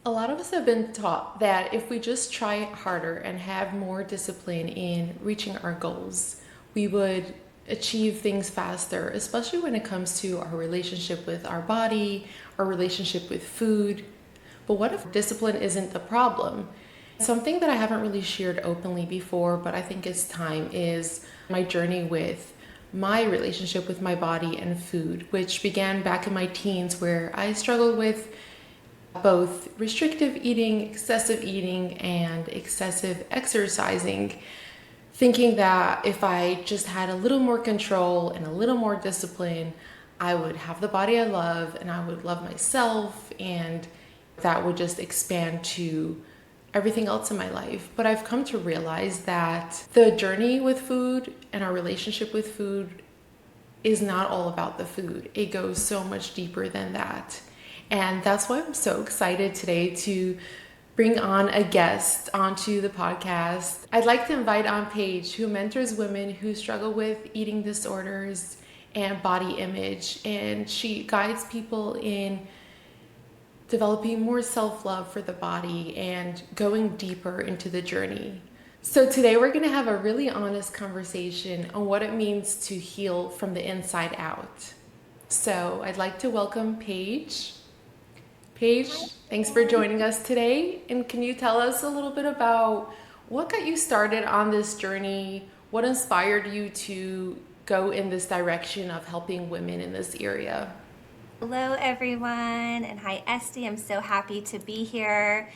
A lot of us have been taught that if we just try harder and have more discipline in reaching our goals, we would achieve things faster, especially when it comes to our relationship with our body, our relationship with food. But what if discipline isn't the problem? Something that I haven't really shared openly before, but I think it's time, is my journey with my relationship with my body and food, which began back in my teens where I struggled with both restrictive eating, excessive eating, and excessive exercising, thinking that if I just had a little more control and a little more discipline, I would have the body I love and I would love myself, and that would just expand to everything else in my life. But I've come to realize that the journey with food and our relationship with food is not all about the food. It goes so much deeper than that. And that's why I'm so excited today to bring on a guest onto the podcast. I'd like to invite on Paige, who mentors women who struggle with eating disorders and body image. And she guides people in developing more self-love for the body and going deeper into the journey. So today we're going to have a really honest conversation on what it means to heal from the inside out. So I'd like to welcome Paige. Paige, thanks for joining us today. And can you tell us a little bit about what got you started on this journey? What inspired you to go in this direction of helping women in this area? Hello, everyone, and hi, Esty. I'm so happy to be here.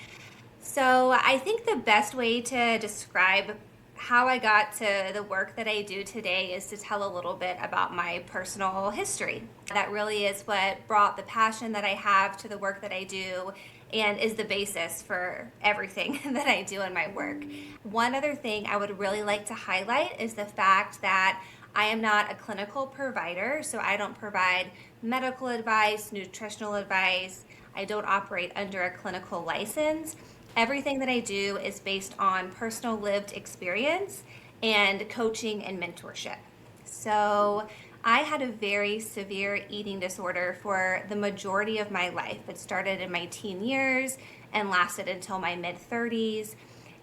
So, I think the best way to describe how I got to the work that I do today is to tell a little bit about my personal history. That really is what brought the passion that I have to the work that I do and is the basis for everything that I do in my work. One other thing I would really like to highlight is the fact that I am not a clinical provider, so I don't provide medical advice, nutritional advice. I don't operate under a clinical license. Everything that I do is based on personal lived experience and coaching and mentorship. So, I had a very severe eating disorder for the majority of my life. It started in my teen years and lasted until my mid 30s,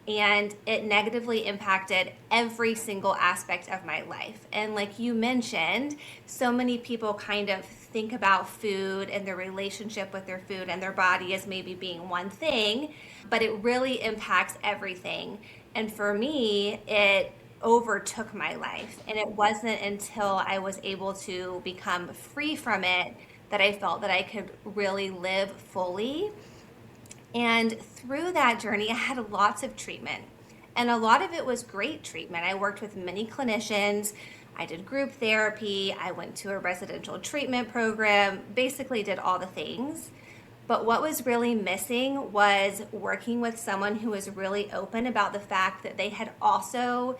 and it negatively impacted every single aspect of my life. And like you mentioned, so many people kind of think about food and their relationship with their food and their body as maybe being one thing, but it really impacts everything. And for me, it overtook my life. And it wasn't until I was able to become free from it that I felt that I could really live fully. And through that journey, I had lots of treatment. And a lot of it was great treatment. I worked with many clinicians. I did group therapy. I went to a residential treatment program, basically, did all the things. But what was really missing was working with someone who was really open about the fact that they had also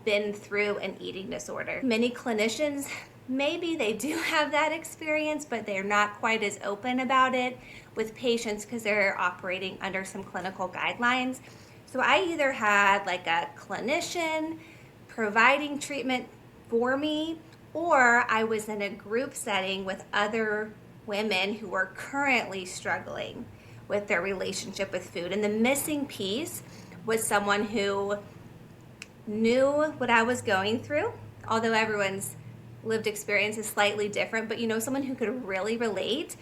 been through an eating disorder. Many clinicians, maybe they do have that experience, but they're not quite as open about it with patients because they're operating under some clinical guidelines. So I either had like a clinician providing treatment for me, or I was in a group setting with other women who were currently struggling with their relationship with food. And the missing piece was someone who knew what I was going through, although everyone's lived experience is slightly different, but someone who could really relate,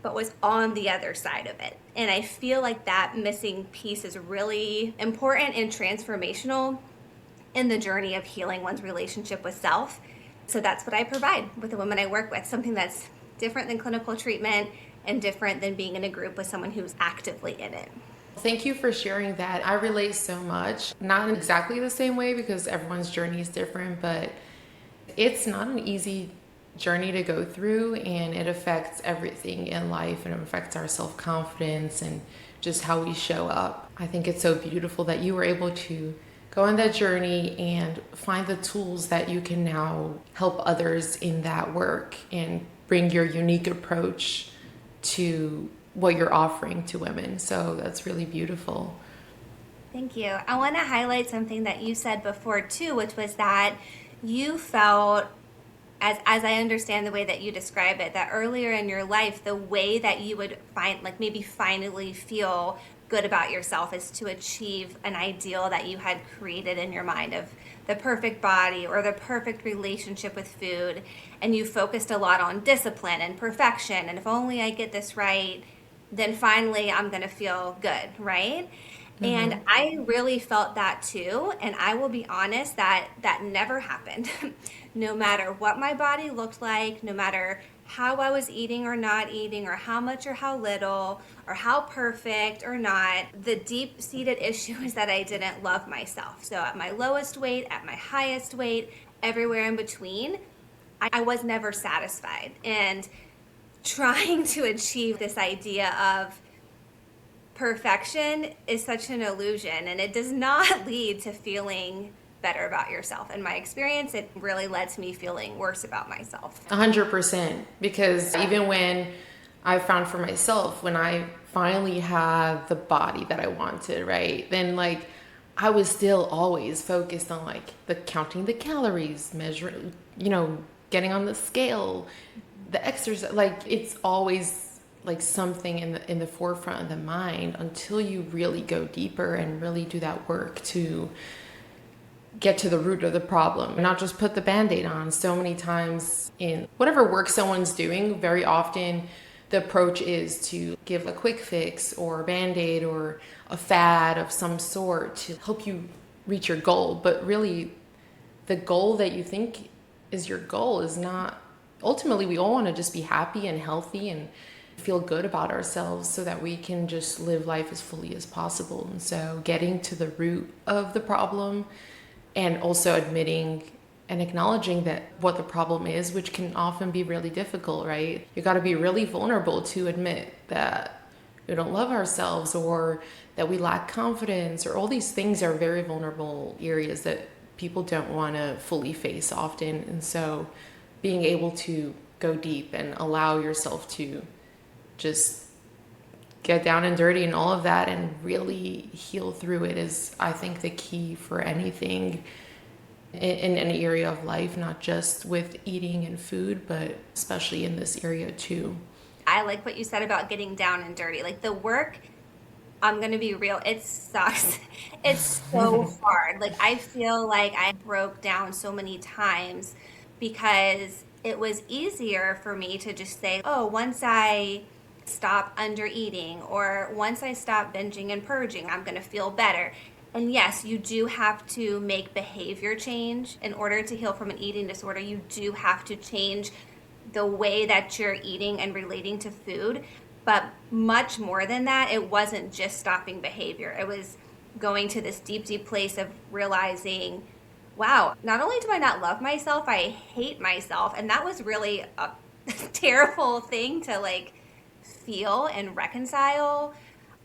but was on the other side of it. And I feel like that missing piece is really important and transformational in the journey of healing one's relationship with self. So that's what I provide with the women I work with, something that's different than clinical treatment and different than being in a group with someone who's actively in it. Thank you for sharing that. I relate so much. Not in exactly the same way because everyone's journey is different, but it's not an easy journey to go through, and it affects everything in life, and it affects our self-confidence and just how we show up. I think it's so beautiful that you were able to go on that journey and find the tools that you can now help others in that work and bring your unique approach to what you're offering to women. So that's really beautiful. Thank you. I want to highlight something that you said before too, which was that you felt as I understand the way that you describe it, that earlier in your life, the way that you would find, like maybe finally feel good about yourself is to achieve an ideal that you had created in your mind of the perfect body or the perfect relationship with food. And you focused a lot on discipline and perfection. And if only I get this right, then finally I'm going to feel good, right? And Mm-hmm. I really felt that too. And I will be honest that that never happened. No matter what my body looked like, no matter how I was eating or not eating, or how much or how little, or how perfect or not, the deep seated issue is that I didn't love myself. So at my lowest weight, at my highest weight, everywhere in between, I was never satisfied. And trying to achieve this idea of perfection is such an illusion, and it does not lead to feeling better about yourself. In my experience, it really led to me feeling worse about myself. 100%. Because even when I found for myself, when I finally had the body that I wanted, right? Then like I was still always focused on like the counting the calories, measuring, getting on the scale, the exercise. Like it's always like something in the forefront of the mind until you really go deeper and really do that work to get to the root of the problem, not just put the band-aid on. So many times in whatever work someone's doing, very often the approach is to give a quick fix or a band-aid or a fad of some sort to help you reach your goal. But really the goal that you think is your goal is not. Ultimately, we all want to just be happy and healthy and feel good about ourselves so that we can just live life as fully as possible. And so getting to the root of the problem and also admitting and acknowledging that what the problem is, which can often be really difficult, right? You got to be really vulnerable to admit that we don't love ourselves or that we lack confidence, or all these things are very vulnerable areas that people don't want to fully face often. And so being able to go deep and allow yourself to just get down and dirty and all of that and really heal through it is, I think, the key for anything in any area of life, not just with eating and food, but especially in this area too. I like what you said about getting down and dirty. Like the work, I'm going to be real, it sucks. It's so hard. Like I feel like I broke down so many times because it was easier for me to just say, oh, once I stop under eating or once I stop binging and purging, I'm going to feel better. And yes, you do have to make behavior change in order to heal from an eating disorder. You do have to change the way that you're eating and relating to food. But much more than that, it wasn't just stopping behavior. It was going to this deep, deep place of realizing, wow, not only do I not love myself, I hate myself. And that was really a terrible thing to like feel and reconcile.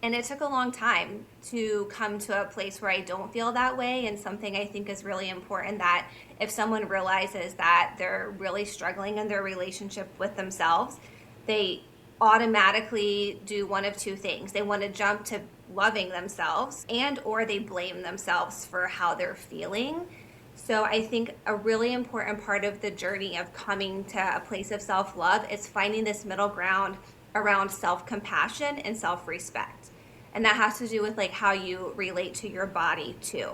And it took a long time to come to a place where I don't feel that way. And something I think is really important, that if someone realizes that they're really struggling in their relationship with themselves, they automatically do one of two things. They want to jump to loving themselves, and or they blame themselves for how they're feeling. So I think a really important part of the journey of coming to a place of self-love is finding this middle ground around self-compassion and self-respect. And that has to do with like how you relate to your body too.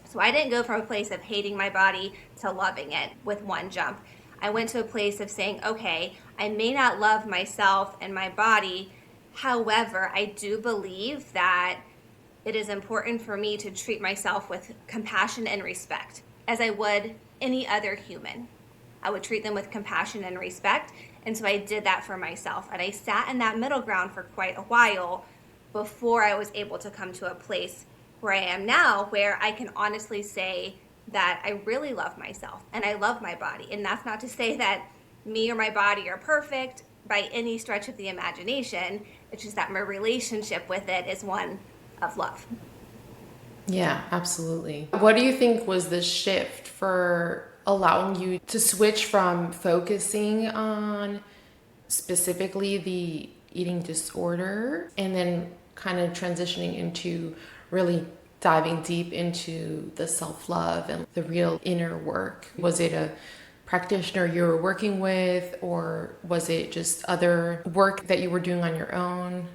So I didn't go from a place of hating my body to loving it with one jump. I went to a place of saying, okay, I may not love myself and my body. However, I do believe that it is important for me to treat myself with compassion and respect as I would any other human. I would treat them with compassion and respect. And so I did that for myself. And I sat in that middle ground for quite a while before I was able to come to a place where I am now, where I can honestly say that I really love myself and I love my body. And that's not to say that me or my body are perfect by any stretch of the imagination. It's just that my relationship with it is one of love. Yeah, absolutely. What do you think was the shift for allowing you to switch from focusing on specifically the eating disorder and then kind of transitioning into really diving deep into the self love and the real inner work? Was it a practitioner you were working with, or was it just other work that you were doing on your own?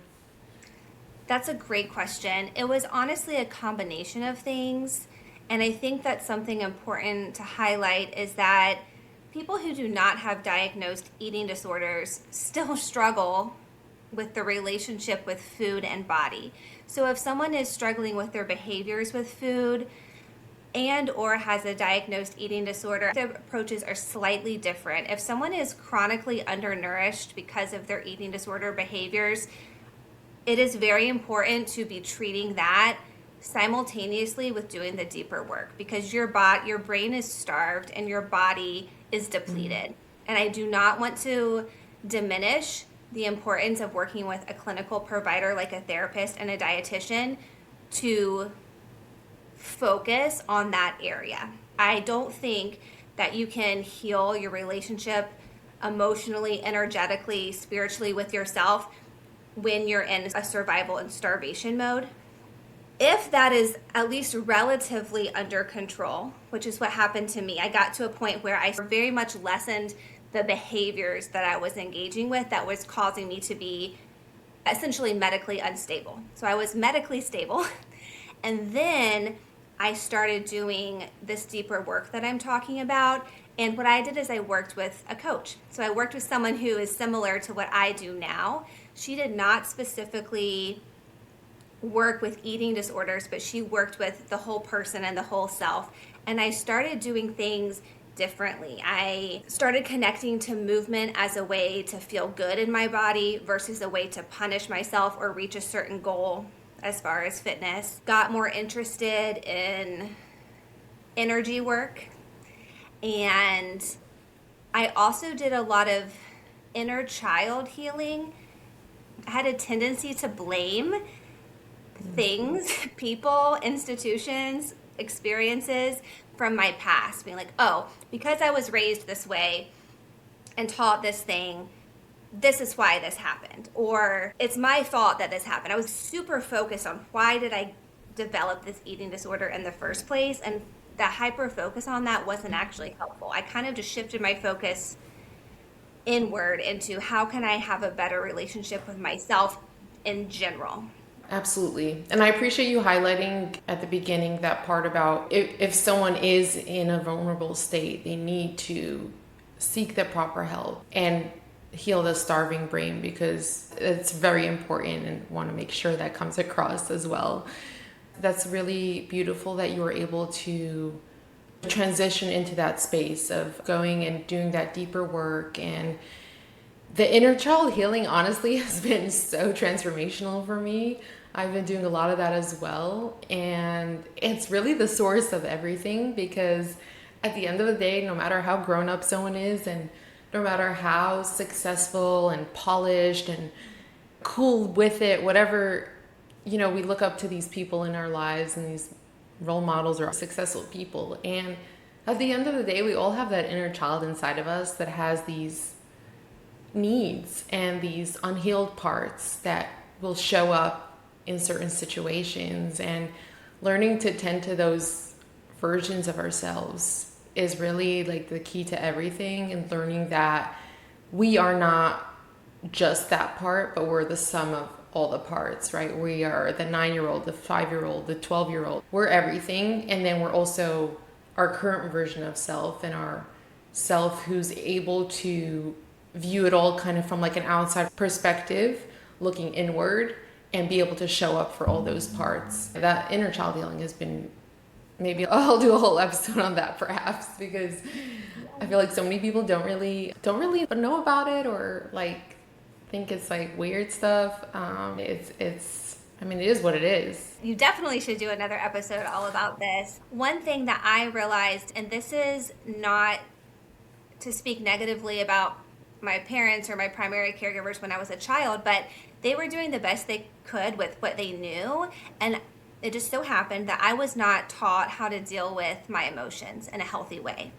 That's a great question. It was honestly a combination of things. And I think that's something important to highlight is that people who do not have diagnosed eating disorders still struggle with the relationship with food and body. So if someone is struggling with their behaviors with food and or has a diagnosed eating disorder, the approaches are slightly different. If someone is chronically undernourished because of their eating disorder behaviors, it is very important to be treating that simultaneously with doing the deeper work, because your brain is starved and your body is depleted. And I do not want to diminish the importance of working with a clinical provider like a therapist and a dietitian to focus on that area. I don't think that you can heal your relationship emotionally, energetically, spiritually with yourself when you're in a survival and starvation mode. If that is at least relatively under control, which is what happened to me, I got to a point where I very much lessened the behaviors that I was engaging with that was causing me to be essentially medically unstable. So I was medically stable. And then I started doing this deeper work that I'm talking about. And what I did is I worked with a coach. So I worked with someone who is similar to what I do now. She did not specifically work with eating disorders, but she worked with the whole person and the whole self. And I started doing things differently. I started connecting to movement as a way to feel good in my body versus a way to punish myself or reach a certain goal as far as fitness. Got more interested in energy work. And I also did a lot of inner child healing. I had a tendency to blame things, people, institutions, experiences from my past, being like, oh, because I was raised this way and taught this thing, this is why this happened, or it's my fault that this happened. I was super focused on why did I develop this eating disorder in the first place, and that hyper focus on that wasn't actually helpful. I kind of just shifted my focus inward into how can I have a better relationship with myself in general. Absolutely. And I appreciate you highlighting at the beginning that part about if someone is in a vulnerable state, they need to seek the proper help and heal the starving brain, because it's very important and want to make sure that comes across as well. That's really beautiful that you were able to transition into that space of going and doing that deeper work. And the inner child healing honestly has been so transformational for me. I've been doing a lot of that as well. And it's really the source of everything, because at the end of the day, no matter how grown up someone is, and no matter how successful and polished and cool with it, whatever, we look up to these people in our lives, and these role models are successful people. And at the end of the day, we all have that inner child inside of us that has these needs and these unhealed parts that will show up in certain situations. And learning to tend to those versions of ourselves is really like the key to everything, and learning that we are not just that part, but we're the sum of all the parts, right? We are the 9-year-old, the 5-year-old, the 12-year-old. We're everything. And then we're also our current version of self, and our self who's able to view it all kind of from like an outside perspective, looking inward, and be able to show up for all those parts. That inner child healing has been, maybe I'll do a whole episode on that perhaps, because I feel like so many people don't really know about it, or like think it's like weird stuff. It is what it is. You definitely should do another episode all about this. One thing that I realized, and this is not to speak negatively about my parents or my primary caregivers when I was a child, but they were doing the best they could with what they knew. And it just so happened that I was not taught how to deal with my emotions in a healthy way.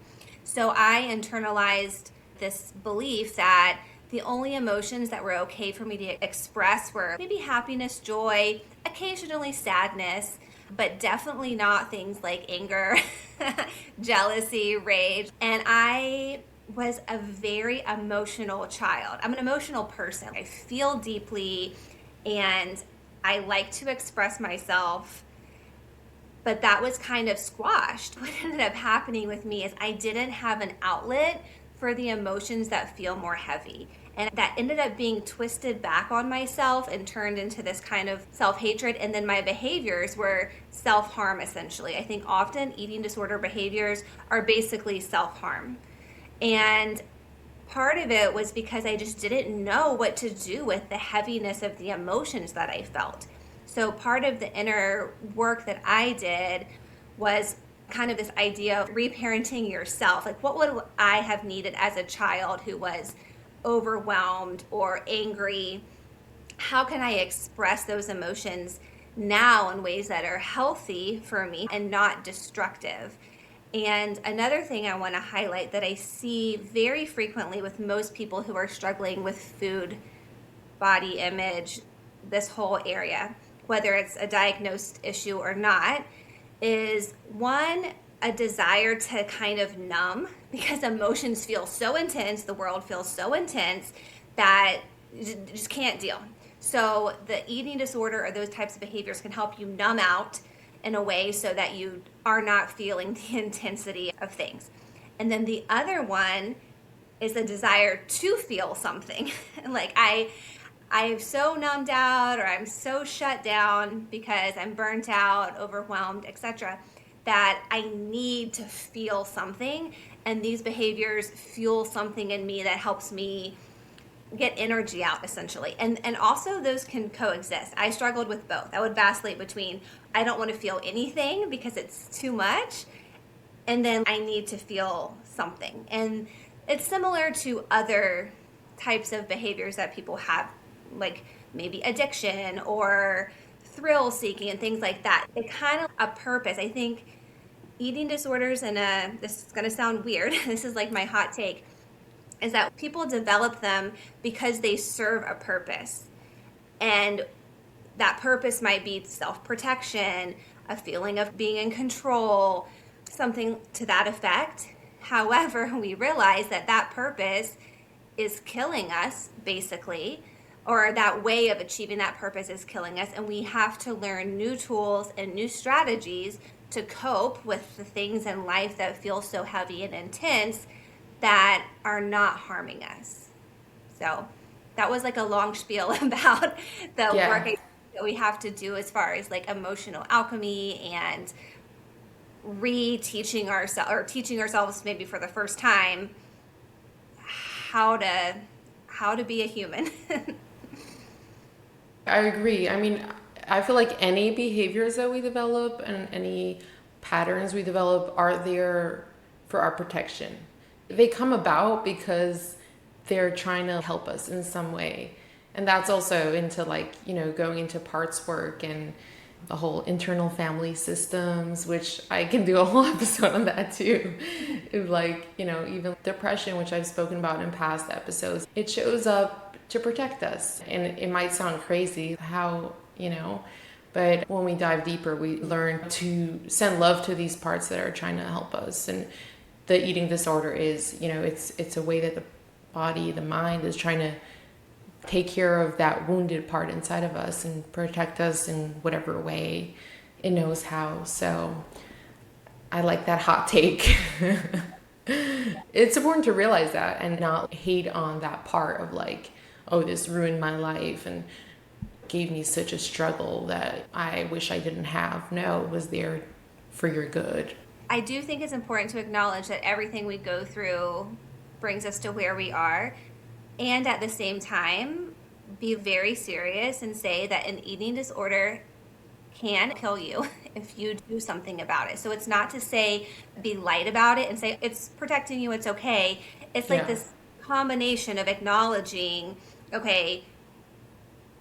So I internalized this belief that the only emotions that were okay for me to express were maybe happiness, joy, occasionally sadness, but definitely not things like anger, jealousy, rage. And I was a very emotional child. I'm an emotional person. I feel deeply and I like to express myself, but that was kind of squashed. What ended up happening with me is I didn't have an outlet for the emotions that feel more heavy. And that ended up being twisted back on myself and turned into this kind of self hatred. And then my behaviors were self harm, essentially. I think often eating disorder behaviors are basically self harm. And part of it was because I just didn't know what to do with the heaviness of the emotions that I felt. So part of the inner work that I did was kind of this idea of reparenting yourself. Like, what would I have needed as a child who was overwhelmed or angry? How can I express those emotions now in ways that are healthy for me and not destructive? And another thing I want to highlight that I see very frequently with most people who are struggling with food, body image, this whole area, whether it's a diagnosed issue or not, is one, a desire to kind of numb because emotions feel so intense, the world feels so intense that you just can't deal. So the eating disorder or those types of behaviors can help you numb out in a way so that you are not feeling the intensity of things. And then the other one is the desire to feel something. Like I'm so numbed out or I'm so shut down because I'm burnt out, overwhelmed, etc., that I need to feel something, and these behaviors fuel something in me that helps me get energy out, essentially. And also those can coexist. I struggled with both. I would vacillate between I don't want to feel anything because it's too much, and then I need to feel something. And it's similar to other types of behaviors that people have, like maybe addiction or thrill seeking and things like that. It kind of a purpose. I think eating disorders, and this is going to sound weird, this is like my hot take, is that people develop them because they serve a purpose. And that purpose might be self-protection, a feeling of being in control, something to that effect. However, we realize that that purpose is killing us, basically, or that way of achieving that purpose is killing us, and we have to learn new tools and new strategies to cope with the things in life that feel so heavy and intense that are not harming us. So that was like a long spiel about the work Yeah. that we have to do as far as like emotional alchemy and reteaching ourselves or teaching ourselves maybe for the first time how to be a human. I agree. I mean, I feel like any behaviors that we develop and any patterns we develop are there for our protection. They come about because they're trying to help us in some way. And that's also into like, going into parts work and the whole internal family systems, which I can do a whole episode on that too. Like, even depression, which I've spoken about in past episodes, it shows up to protect us. And it might sound crazy how, but when we dive deeper, we learn to send love to these parts that are trying to help us. And the eating disorder is, it's a way that the body, the mind is trying to take care of that wounded part inside of us and protect us in whatever way it knows how. So I like that hot take. It's important to realize that and not hate on that part of like, oh, this ruined my life and gave me such a struggle that I wish I didn't have. No, it was there for your good. I do think it's important to acknowledge that everything we go through brings us to where we are, and at the same time be very serious and say that an eating disorder can kill you if you do something about it. So it's not to say be light about it and say it's protecting you, it's okay. It's like Yeah. this combination of acknowledging, okay,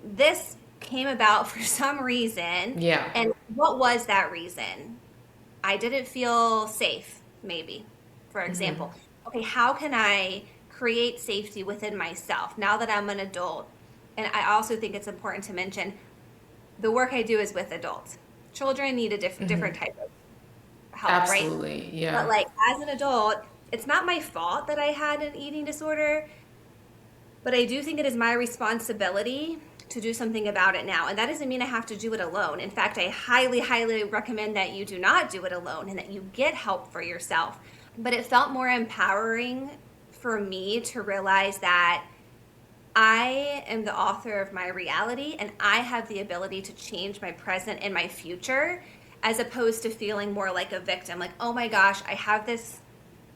this came about for some reason, Yeah. and what was that reason? I didn't feel safe, maybe, for Mm-hmm. example. Okay, how can I create safety within myself now that I'm an adult? And I also think it's important to mention the work I do is with adults, Children need a Hmm. different type of help, right? Absolutely. But Yeah. like as an adult, it's not my fault that I had an eating disorder, but I do think it is my responsibility to do something about it now. And that doesn't mean I have to do it alone. In fact, I highly, highly recommend that you do not do it alone and that you get help for yourself. But it felt more empowering for me to realize that I am the author of my reality and I have the ability to change my present and my future, as opposed to feeling more like a victim. Like, oh my gosh, I have this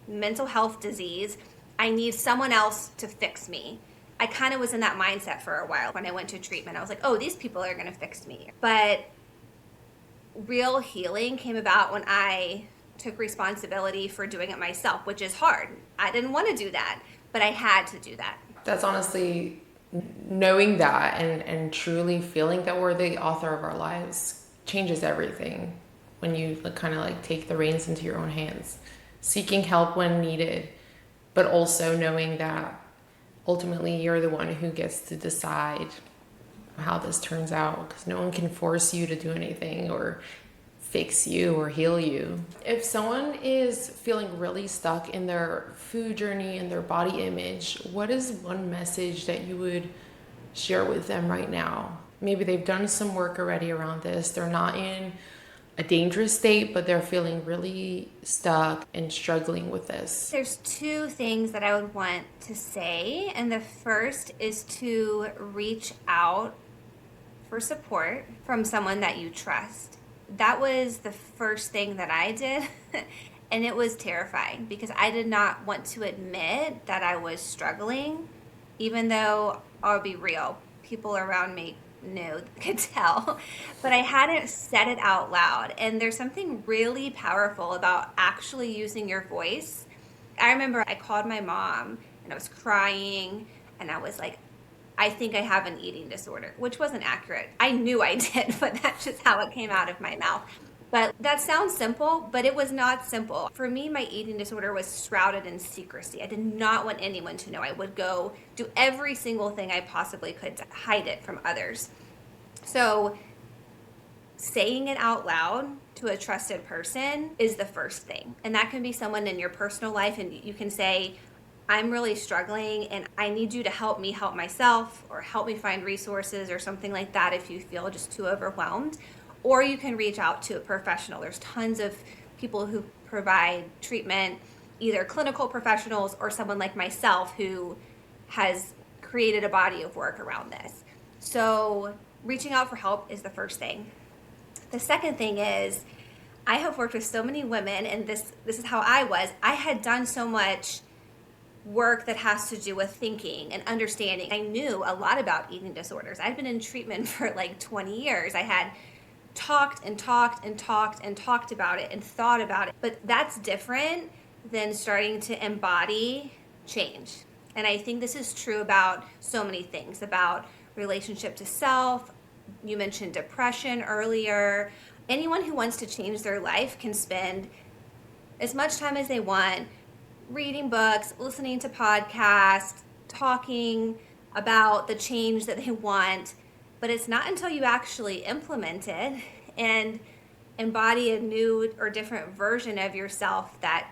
mental health disease. I need someone else to fix me. I kind of was in that mindset for a while when I went to treatment. I was like, oh, these people are going to fix me. But real healing came about when I took responsibility for doing it myself, which is hard. I didn't want to do that, but I had to do that. That's honestly knowing that and truly feeling that we're the author of our lives changes everything when you like, kind of like take the reins into your own hands, seeking help when needed, but also knowing that ultimately you're the one who gets to decide how this turns out because no one can force you to do anything or fix you or heal you. If someone is feeling really stuck in their food journey and their body image, what is one message that you would share with them right now? Maybe they've done some work already around this. They're not in a dangerous state, but they're feeling really stuck and struggling with this. There's two things that I would want to say. And the first is to reach out for support from someone that you trust. That was the first thing that I did. And it was terrifying because I did not want to admit that I was struggling, even though I'll be real, people around me knew, could tell, but I hadn't said it out loud. And there's something really powerful about actually using your voice. I remember I called my mom and I was crying and I was like, I think I have an eating disorder, which wasn't accurate. I knew I did, but that's just how it came out of my mouth. But that sounds simple, but it was not simple. For me, my eating disorder was shrouded in secrecy. I did not want anyone to know. I would go do every single thing I possibly could to hide it from others. So, saying it out loud to a trusted person is the first thing. And that can be someone in your personal life, and you can say, I'm really struggling and I need you to help me help myself or help me find resources or something like that if you feel just too overwhelmed. Or you can reach out to a professional. There's tons of people who provide treatment, either clinical professionals or someone like myself who has created a body of work around this. So, reaching out for help is the first thing. The second thing is, I have worked with so many women, and this is how I was. I had done so much work that has to do with thinking and understanding. I knew a lot about eating disorders. I'd been in treatment for like 20 years. I had talked and talked and talked and talked about it and thought about it. But that's different than starting to embody change. And I think this is true about so many things, about relationship to self. You mentioned depression earlier. Anyone who wants to change their life can spend as much time as they want reading books, listening to podcasts, talking about the change that they want. But it's not until you actually implement it and embody a new or different version of yourself that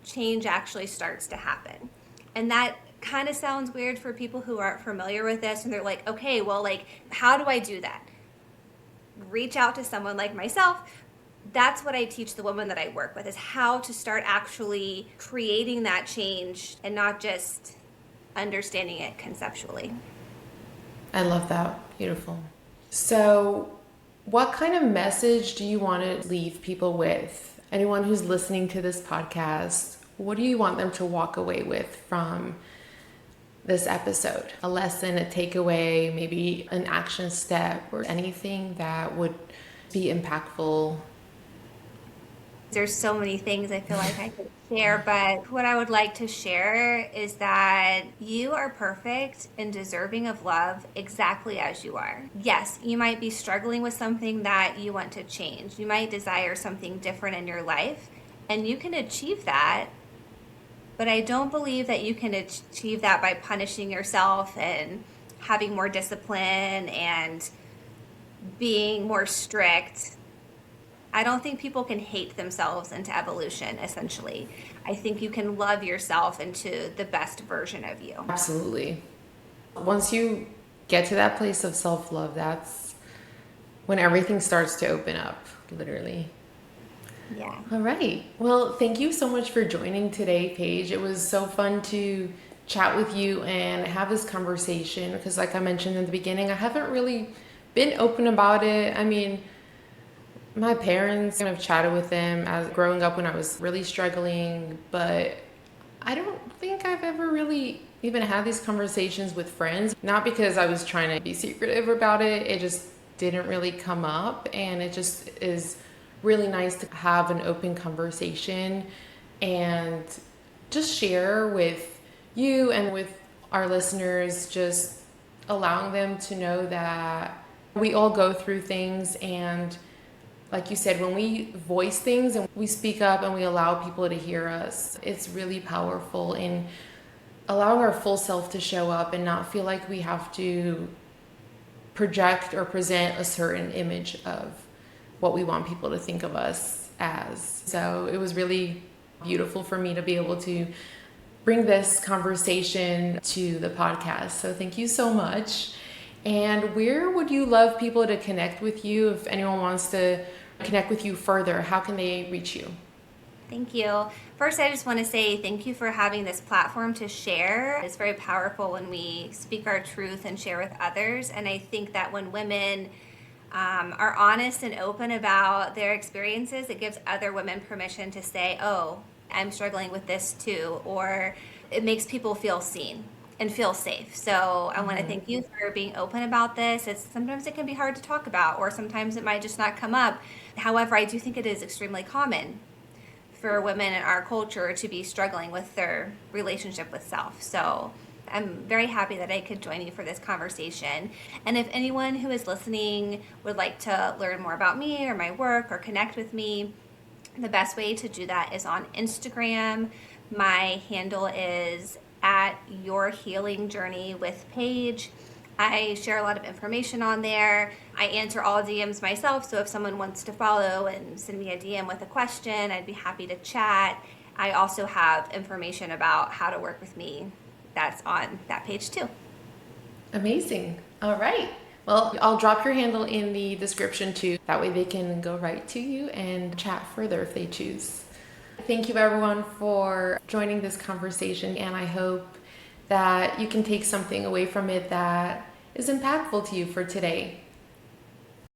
change actually starts to happen. And that kind of sounds weird for people who aren't familiar with this, and they're like, okay, well, like, how do I do that? Reach out to someone like myself. That's what I teach the women that I work with, is how to start actually creating that change and not just understanding it conceptually. I love that. Beautiful. So, what kind of message do you want to leave people with? Anyone who's listening to this podcast, what do you want them to walk away with from this episode? A lesson, a takeaway, maybe an action step, or anything that would be impactful. There's so many things I feel like I could share, but what I would like to share is that you are perfect and deserving of love exactly as you are. Yes, you might be struggling with something that you want to change. You might desire something different in your life, and you can achieve that. But I don't believe that you can achieve that by punishing yourself and having more discipline and being more strict. I don't think people can hate themselves into evolution, essentially. I think you can love yourself into the best version of you. Absolutely. Once you get to that place of self love, that's when everything starts to open up, literally. Yeah. All right. Well, thank you so much for joining today, Paige. It was so fun to chat with you and have this conversation because, like I mentioned in the beginning, I haven't really been open about it. I mean, my parents kind of chatted with them as growing up when I was really struggling, but I don't think I've ever really even had these conversations with friends. Not because I was trying to be secretive about it, it just didn't really come up. And it just is really nice to have an open conversation and just share with you and with our listeners, just allowing them to know that we all go through things. And like you said, when we voice things and we speak up and we allow people to hear us, it's really powerful in allowing our full self to show up and not feel like we have to project or present a certain image of what we want people to think of us as. So it was really beautiful for me to be able to bring this conversation to the podcast. So thank you so much. And where would you love people to connect with you? If anyone wants to connect with you further, how can they reach you? Thank you. First, I just want to say thank you for having this platform to share. It's very powerful when we speak our truth and share with others. And I think that when women are honest and open about their experiences, it gives other women permission to say, oh, I'm struggling with this too, or it makes people feel seen and feel safe. So I want to thank you for being open about this. It's sometimes it can be hard to talk about, or sometimes it might just not come up. However, I do think it is extremely common for women in our culture to be struggling with their relationship with self. So I'm very happy that I could join you for this conversation. And if anyone who is listening would like to learn more about me or my work or connect with me, the best way to do that is on Instagram. My handle is at Your Healing Journey with Paige. I share a lot of information on there. I answer all DMs myself, so if someone wants to follow and send me a DM with a question, I'd be happy to chat. I also have information about how to work with me that's on that page too. Amazing. All right. Well, I'll drop your handle in the description too. That way they can go right to you and chat further if they choose. Thank you everyone for joining this conversation, and I hope that you can take something away from it that is impactful to you for today.